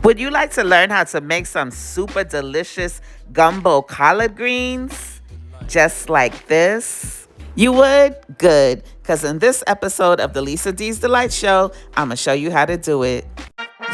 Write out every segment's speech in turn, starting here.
Would you like to learn how to make some super delicious gumbo collard greens? Just like this? You would? Good, because in this episode of the Lisa D's Delight Show, I'm going to show you how to do it.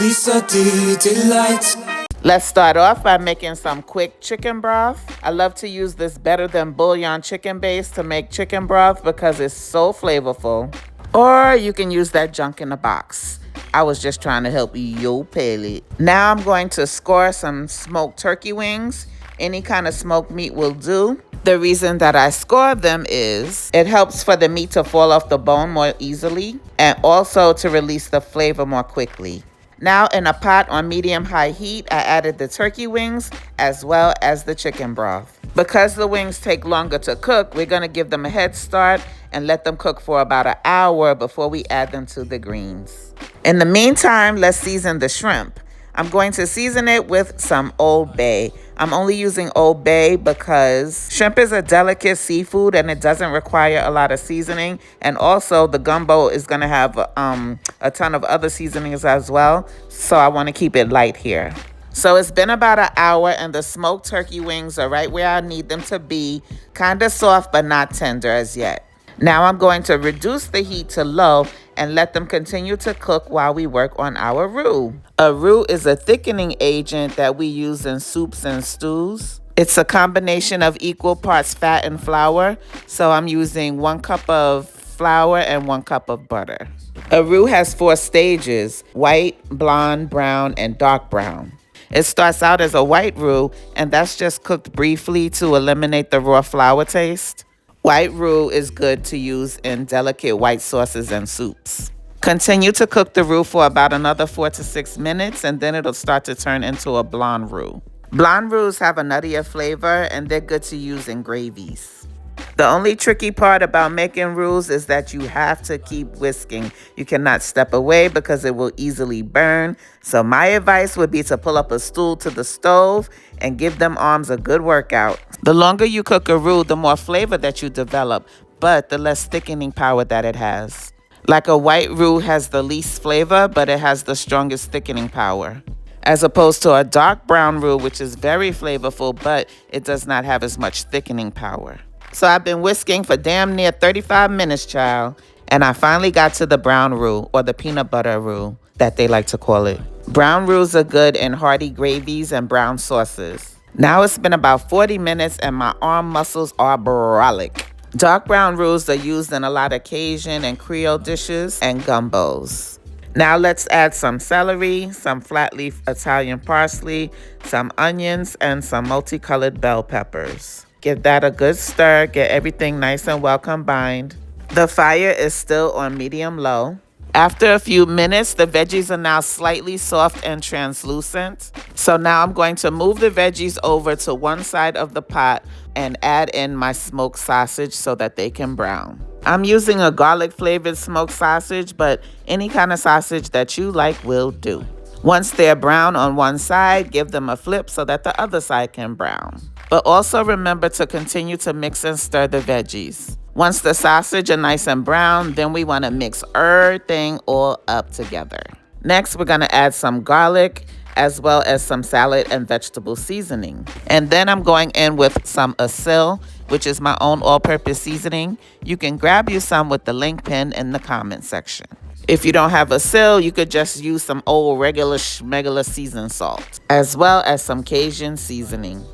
Lisa D Delight. Let's start off by making some quick chicken broth. I love to use this better than bouillon chicken base to make chicken broth because it's so flavorful. Or you can use that junk in the box. I was just trying to help your palate. Now I'm going to score some smoked turkey wings. Any kind of smoked meat will do. The reason that I score them is it helps for the meat to fall off the bone more easily and also to release the flavor more quickly. Now in a pot on medium-high heat, I added the turkey wings as well as the chicken broth. Because the wings take longer to cook, we're going to give them a head start and let them cook for about an hour before we add them to the greens. In the meantime, let's season the shrimp. I'm going to season it with some Old Bay. I'm only using Old Bay because shrimp is a delicate seafood and it doesn't require a lot of seasoning. And also the gumbo is going to have a ton of other seasonings as well. So I want to keep it light here. So it's been about an hour and the smoked turkey wings are right where I need them to be. Kind of soft but not tender as yet. Now I'm going to reduce the heat to low and let them continue to cook while we work on our roux. A roux is a thickening agent that we use in soups and stews. It's a combination of equal parts fat and flour. So I'm using 1 cup of flour and 1 cup of butter. A roux has 4 stages: white, blonde, brown, and dark brown. It starts out as a white roux, and that's just cooked briefly to eliminate the raw flour taste. White roux is good to use in delicate white sauces and soups. Continue to cook the roux for about another 4 to 6 minutes, and then it'll start to turn into a blonde roux. Blonde roux have a nuttier flavor, and they're good to use in gravies. The only tricky part about making roux is that you have to keep whisking. You cannot step away because it will easily burn. So my advice would be to pull up a stool to the stove and give them arms a good workout. The longer you cook a roux, the more flavor that you develop, but the less thickening power that it has. Like a white roux has the least flavor, but it has the strongest thickening power. As opposed to a dark brown roux, which is very flavorful, but it does not have as much thickening power. So I've been whisking for damn near 35 minutes, child. And I finally got to the brown roux, or the peanut butter roux that they like to call it. Brown roux are good in hearty gravies and brown sauces. Now it's been about 40 minutes and my arm muscles are brolic. Dark brown roux are used in a lot of Cajun and Creole dishes and gumbos. Now let's add some celery, some flat leaf Italian parsley, some onions, and some multicolored bell peppers. Give that a good stir, get everything nice and well combined. The fire is still on medium-low. After a few minutes, the veggies are now slightly soft and translucent. So now I'm going to move the veggies over to one side of the pot and add in my smoked sausage so that they can brown. I'm using a garlic-flavored smoked sausage, but any kind of sausage that you like will do. Once they're brown on one side, give them a flip so that the other side can brown. But also remember to continue to mix and stir the veggies. Once the sausage are nice and brown, then we want to mix everything all up together. Next, we're going to add some garlic as well as some salad and vegetable seasoning. And then I'm going in with some ASIL, which is my own all-purpose seasoning. You can grab you some with the link pin in the comment section. If you don't have ASIL, you could just use some old regular schmegular seasoned salt, as well as some Cajun seasoning,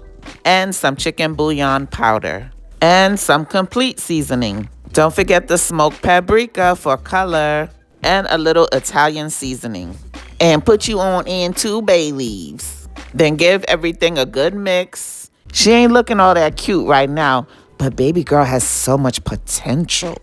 and some chicken bouillon powder, and some complete seasoning. Don't forget the smoked paprika for color, and a little Italian seasoning. And put you on in 2 bay leaves. Then give everything a good mix. She ain't looking all that cute right now, but baby girl has so much potential.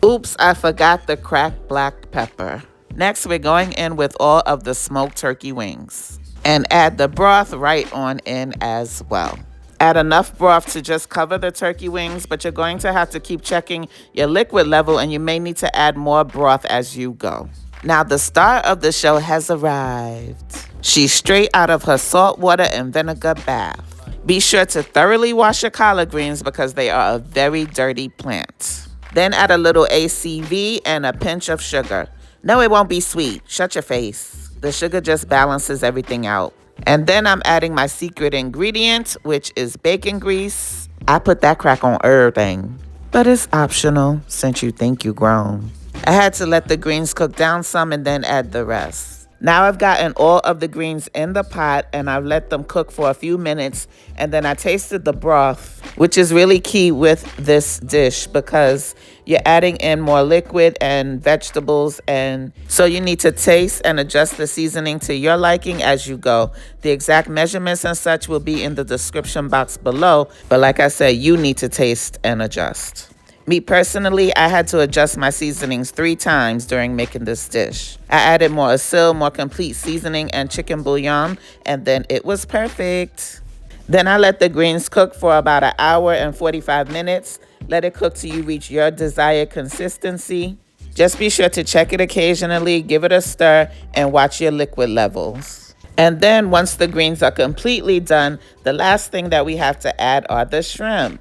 Oops, I forgot the cracked black pepper. Next, we're going in with all of the smoked turkey wings. And add the broth right on in as well. Add enough broth to just cover the turkey wings, but you're going to have to keep checking your liquid level and you may need to add more broth as you go. Now the star of the show has arrived. She's straight out of her salt water and vinegar bath. Be sure to thoroughly wash your collard greens because they are a very dirty plant. Then add a little ACV and a pinch of sugar. No, it won't be sweet. Shut your face. The sugar just balances everything out. And then I'm adding my secret ingredient, which is bacon grease. I put that crack on everything, but it's optional since you think you grown. I had to let the greens cook down some and then add the rest. Now I've gotten all of the greens in the pot and I've let them cook for a few minutes, and then I tasted the broth, which is really key with this dish because you're adding in more liquid and vegetables, and so you need to taste and adjust the seasoning to your liking as you go. The exact measurements and such will be in the description box below, but like I said, you need to taste and adjust. Me personally, I had to adjust my seasonings 3 times during making this dish. I added more ASIL, more complete seasoning, and chicken bouillon, and then it was perfect. Then I let the greens cook for about an hour and 45 minutes. Let it cook till you reach your desired consistency. Just be sure to check it occasionally, give it a stir, and watch your liquid levels. And then once the greens are completely done, the last thing that we have to add are the shrimp.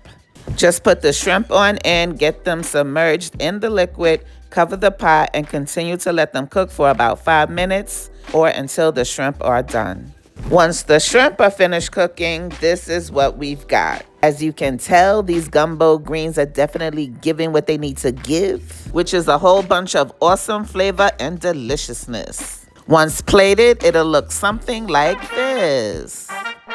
Just put the shrimp on and get them submerged in the liquid, cover the pot, and continue to let them cook for about 5 minutes or until the shrimp are done. Once the shrimp are finished cooking, this is what we've got. As you can tell, these gumbo greens are definitely giving what they need to give, which is a whole bunch of awesome flavor and deliciousness. Once plated, it'll look something like this.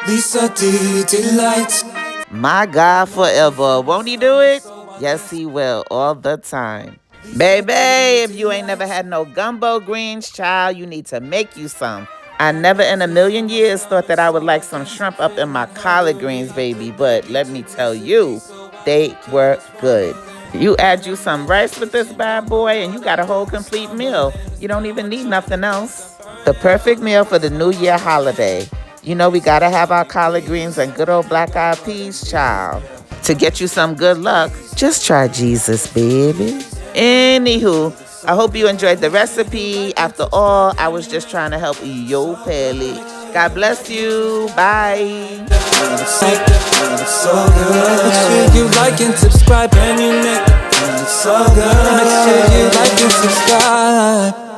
Lisa D delights. My God, forever. Won't he do it? Yes, he will, all the time. Baby, if you ain't never had no gumbo greens, child, you need to make you some. I never in a million years thought that I would like some shrimp up in my collard greens, baby, but let me tell you, they were good. You add you some rice with this bad boy and you got a whole complete meal. You don't even need nothing else. The perfect meal for the New Year holiday. You know we gotta have our collard greens and good old black-eyed peas, child. To get you some good luck, just try Jesus, baby. Anywho, I hope you enjoyed the recipe. After all, I was just trying to help your Palate. God bless you. Bye. So good. Make sure you like and subscribe and you make it so good. Make sure you like and subscribe.